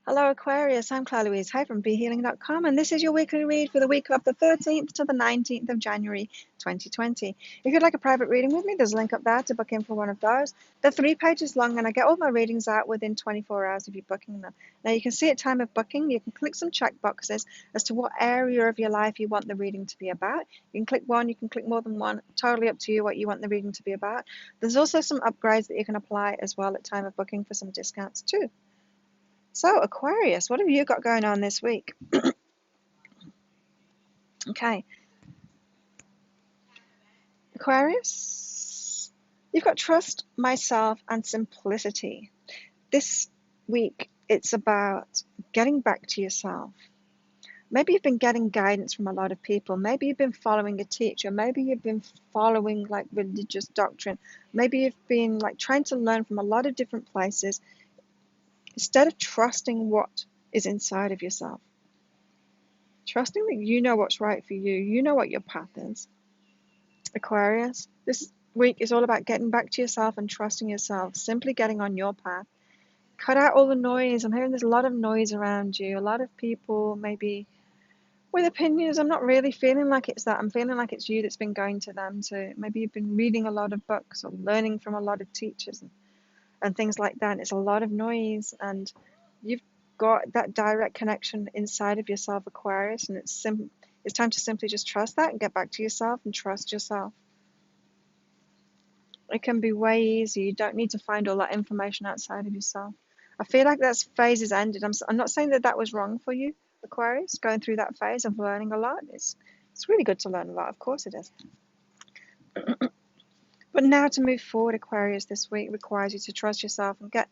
Hello Aquarius, I'm Claire Louise Hay from BeHealing.com and this is your weekly read for the week of the 13th to the 19th of January 2020. If you'd like a private reading with me, there's a link up there to book in for one of those. They're 3 pages long and I get all my readings out within 24 hours of you booking them. Now you can see at time of booking, you can click some check boxes as to what area of your life you want the reading to be about. You can click one, you can click more than one, totally up to you what you want the reading to be about. There's also some upgrades that you can apply as well at time of booking for some discounts too. So, Aquarius, what have you got going on this week? Okay, Aquarius, you've got trust, myself, and simplicity. This week, it's about getting back to yourself. Maybe you've been getting guidance from a lot of people. Maybe you've been following a teacher. Maybe you've been following like religious doctrine. Maybe you've been like trying to learn from a lot of different places instead of trusting what is inside of yourself. Trusting that you know what's right for you. You know what your path is. Aquarius, this week is all about getting back to yourself and trusting yourself, simply getting on your path. Cut out all the noise. I'm hearing there's a lot of noise around you, a lot of people maybe with opinions. I'm not really feeling like it's that. I'm feeling like it's you that's been going to them too. Maybe you've been reading a lot of books or learning from a lot of teachers and things like that. And it's a lot of noise and you've got that direct connection inside of yourself, Aquarius, and it's time to simply just trust that and get back to yourself and trust yourself. It can be way easier. You don't need to find all that information outside of yourself. I feel like that phase is ended. I'm not saying that was wrong for you, Aquarius, going through that phase of learning a lot. It's really good to learn a lot. Of course it is. But now to move forward, Aquarius, this week requires you to trust yourself and get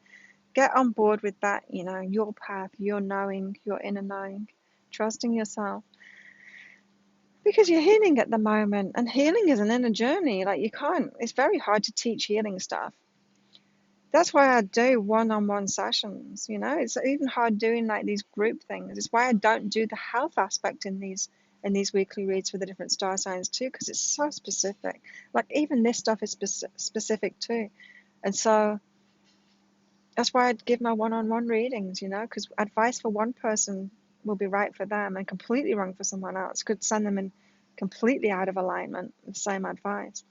on board with that, your path, your knowing, your inner knowing, trusting yourself. Because you're healing at the moment, and healing is an inner journey. Like it's very hard to teach healing stuff. That's why I do one-on-one sessions, It's even hard doing like these group things. It's why I don't do the health aspect in these weekly reads for the different star signs too, because it's so specific. Like even this stuff is specific too. And so that's why I'd give my one-on-one readings, because advice for one person will be right for them and completely wrong for someone else. Could send them in completely out of alignment with the same advice.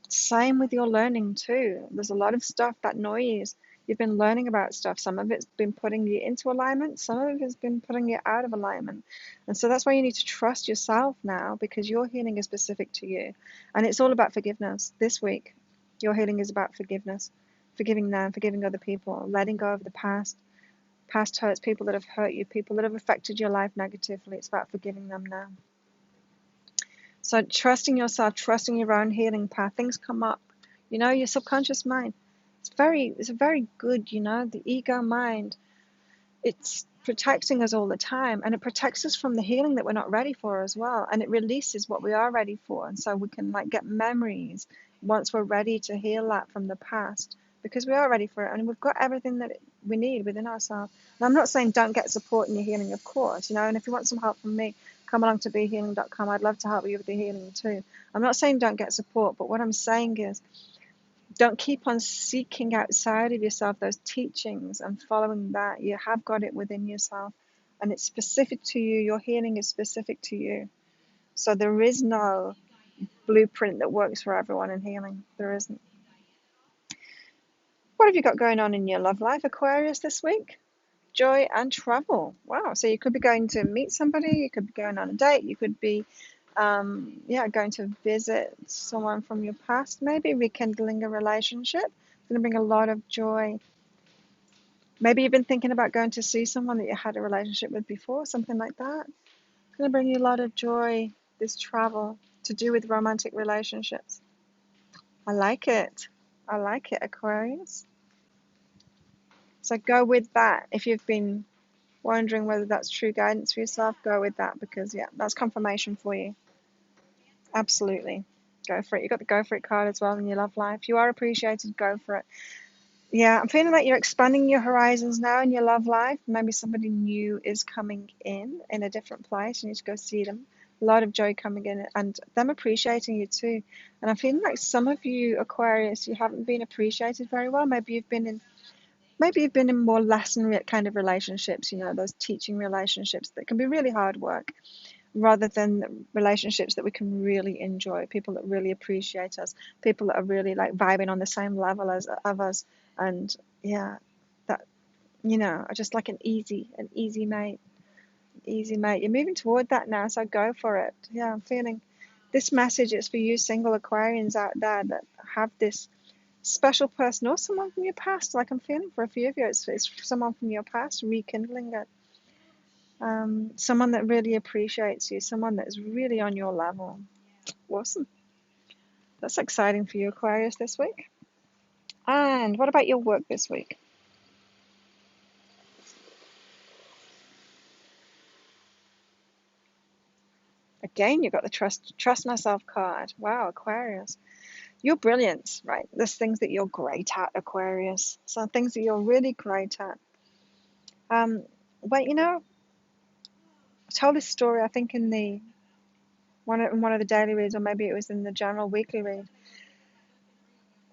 Same with your learning too. There's a lot of stuff, that noise. You've been learning about stuff. Some of it's been putting you into alignment. Some of it's been putting you out of alignment. And so that's why you need to trust yourself now, because your healing is specific to you. And it's all about forgiveness. This week, your healing is about forgiveness. Forgiving them, forgiving other people, letting go of the past hurts, people that have hurt you, people that have affected your life negatively. It's about forgiving them now. So trusting yourself, trusting your own healing path. Things come up, your subconscious mind. It's very good, the ego mind. It's protecting us all the time, and it protects us from the healing that we're not ready for as well. And it releases what we are ready for, and so we can get memories once we're ready to heal that from the past, because we are ready for it, and we've got everything that we need within ourselves. And I'm not saying don't get support in your healing, of course, and if you want some help from me, come along to BeHealing.com. I'd love to help you with the healing too. I'm not saying don't get support, but what I'm saying is don't keep on seeking outside of yourself those teachings and following that. You have got it within yourself, and it's specific to you. Your healing is specific to you. So there is no blueprint that works for everyone in healing. There isn't. What have you got going on in your love life, Aquarius, this week? Joy and travel. Wow. So you could be going to meet somebody, you could be going on a date, you could be going to visit someone from your past, maybe rekindling a relationship. It's going to bring a lot of joy. Maybe you've been thinking about going to see someone that you had a relationship with before, something like that. It's going to bring you a lot of joy, this travel, to do with romantic relationships. I like it. I like it, Aquarius. So go with that. If you've been wondering whether that's true guidance for yourself, go with that, because that's confirmation for you. Absolutely. Go for it. You got the go for it card as well in your love life. You are appreciated. Go for it. Yeah, I'm feeling like you're expanding your horizons now in your love life. Maybe somebody new is coming in a different place. You need to go see them. A lot of joy coming in and them appreciating you too. And I'm feeling like some of you, Aquarius, you haven't been appreciated very well. Maybe you've been in Maybe you've been in more lesson kind of relationships, those teaching relationships that can be really hard work, rather than relationships that we can really enjoy, people that really appreciate us, people that are really like vibing on the same level as of us. And yeah, that, are just like an easy mate. Easy mate. You're moving toward that now, so go for it. Yeah, I'm feeling this message is for you single Aquarians out there that have this special person or someone from your past. Like I'm feeling for a few of you, it's someone from your past rekindling it. Someone that really appreciates you, someone that is really on your level. Awesome. That's exciting for you, Aquarius, this week. And what about your work this week? Again, you've got the trust myself card. Wow, Aquarius. Your brilliance, right? There's things that you're great at, Aquarius. Some things that you're really great at. Well, I told this story, I think, in one of the daily reads, or maybe it was in the general weekly read.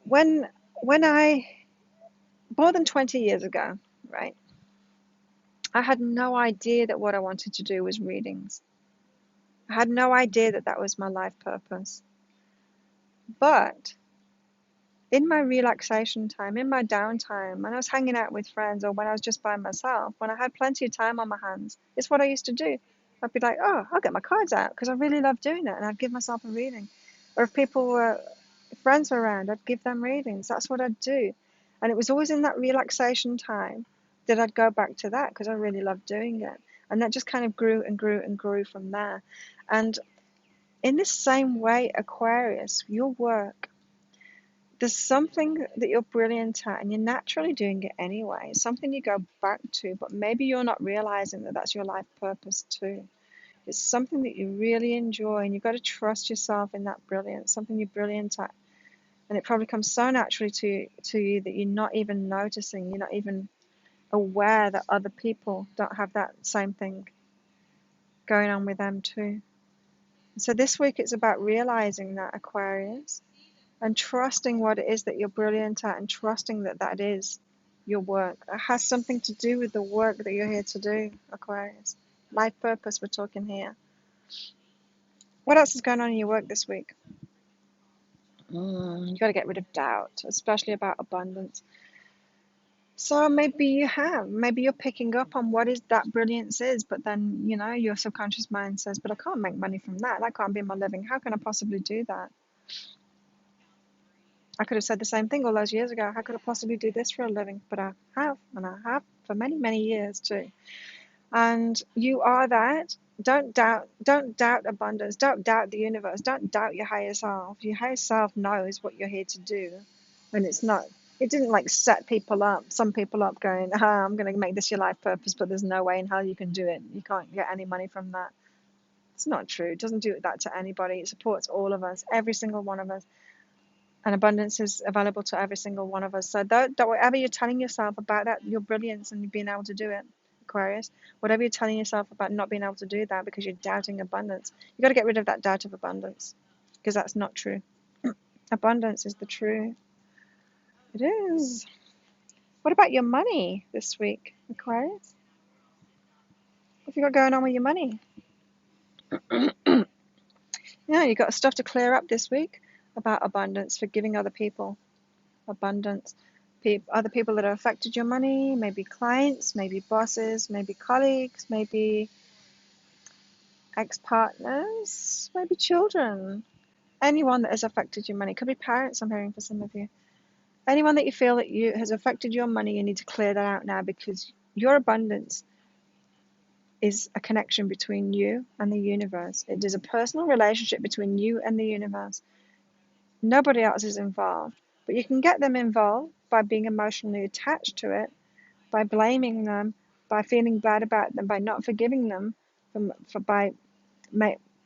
When I more than 20 years ago, right? I had no idea that what I wanted to do was readings. I had no idea that that was my life purpose. But in my relaxation time, in my downtime, when I was hanging out with friends or when I was just by myself, when I had plenty of time on my hands, it's what I used to do. I'd be like, oh, I'll get my cards out because I really love doing it, and I'd give myself a reading. Or if friends were around, I'd give them readings. That's what I'd do. And it was always in that relaxation time that I'd go back to that because I really loved doing it. And that just kind of grew and grew and grew from there. And in the same way, Aquarius, your work, there's something that you're brilliant at and you're naturally doing it anyway. It's something you go back to, but maybe you're not realizing that that's your life purpose too. It's something that you really enjoy, and you've got to trust yourself in that brilliance, something you're brilliant at. And it probably comes so naturally to you that you're not even noticing, you're not even aware that other people don't have that same thing going on with them too. So this week it's about realizing that, Aquarius, and trusting what it is that you're brilliant at, and trusting that that is your work. It has something to do with the work that you're here to do, Aquarius. Life purpose, we're talking here. What else is going on in your work this week? You got to get rid of doubt, especially about abundance. So maybe you're picking up on what is that brilliance is, but then, your subconscious mind says, but I can't make money from that. That can't be my living. How can I possibly do that? I could have said the same thing all those years ago. How could I possibly do this for a living? But I have, and I have for many, many years too. And you are that. Don't doubt abundance. Don't doubt the universe. Don't doubt your higher self. Your higher self knows what you're here to do. And it didn't like set some people up going, I'm going to make this your life purpose, but there's no way in hell you can do it. You can't get any money from that. It's not true. It doesn't do that to anybody. It supports all of us, every single one of us. And abundance is available to every single one of us. So whatever you're telling yourself about that, your brilliance and being able to do it, Aquarius, whatever you're telling yourself about not being able to do that because you're doubting abundance, you got to get rid of that doubt of abundance, because that's not true. Abundance is the truth. It is. What about your money this week, Aquarius? What have you got going on with your money? Yeah, you got stuff to clear up this week about abundance, forgiving other people, abundance. Other people that have affected your money, maybe clients, maybe bosses, maybe colleagues, maybe ex-partners, maybe children. Anyone that has affected your money. Could be parents, I'm hearing for some of you. Anyone that you feel that has affected your money, you need to clear that out now, because your abundance is a connection between you and the universe. It is a personal relationship between you and the universe. Nobody else is involved, but you can get them involved by being emotionally attached to it, by blaming them, by feeling bad about them, by not forgiving them, by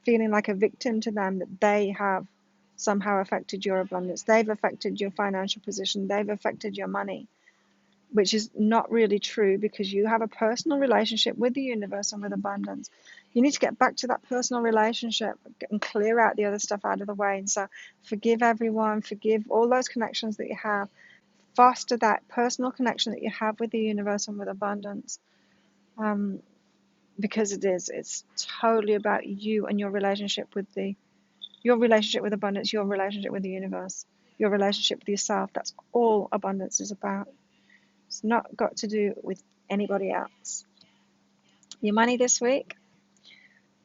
feeling like a victim to them, that they have somehow affected your abundance. They've affected your financial position. They've affected your money, which is not really true, because you have a personal relationship with the universe and with abundance. You need to get back to that personal relationship and clear out the other stuff out of the way. And so forgive everyone, forgive all those connections that you have. foster that personal connection that you have with the universe and with abundance, because it's totally about you and your relationship with abundance, your relationship with the universe, your relationship with yourself. That's all abundance is about. It's not got to do with anybody else. Your money this week,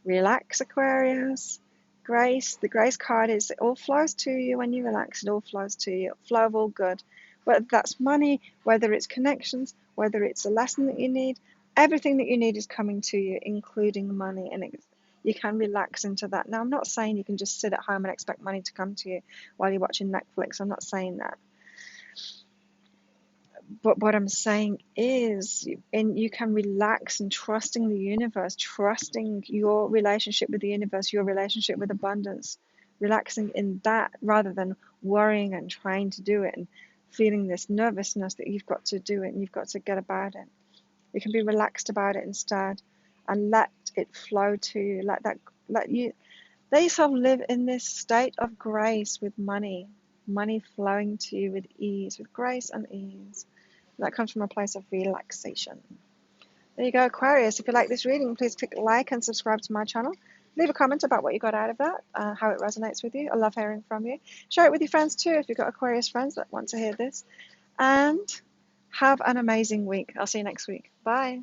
relax, Aquarius. Grace, the grace card is it all flows to you when you relax, it all flows to you. Flow of all good. Whether that's money, whether it's connections, whether it's a lesson that you need, everything that you need is coming to you, including money. And you can relax into that. Now, I'm not saying you can just sit at home and expect money to come to you while you're watching Netflix. I'm not saying that. But what I'm saying is, you can relax and trusting the universe, trusting your relationship with the universe, your relationship with abundance, relaxing in that rather than worrying and trying to do it and feeling this nervousness that you've got to do it and you've got to get about it. You can be relaxed about it instead and let it flow to you. Let yourself live in this state of grace with money flowing to you with ease, with grace and ease. That comes from a place of relaxation. There you go, Aquarius. If you like this reading, please click like and subscribe to my channel. Leave a comment about what you got out of that, how it resonates with you. I love hearing from you. Share it with your friends too if you've got Aquarius friends that want to hear this. And have an amazing week. I'll see you next week. Bye.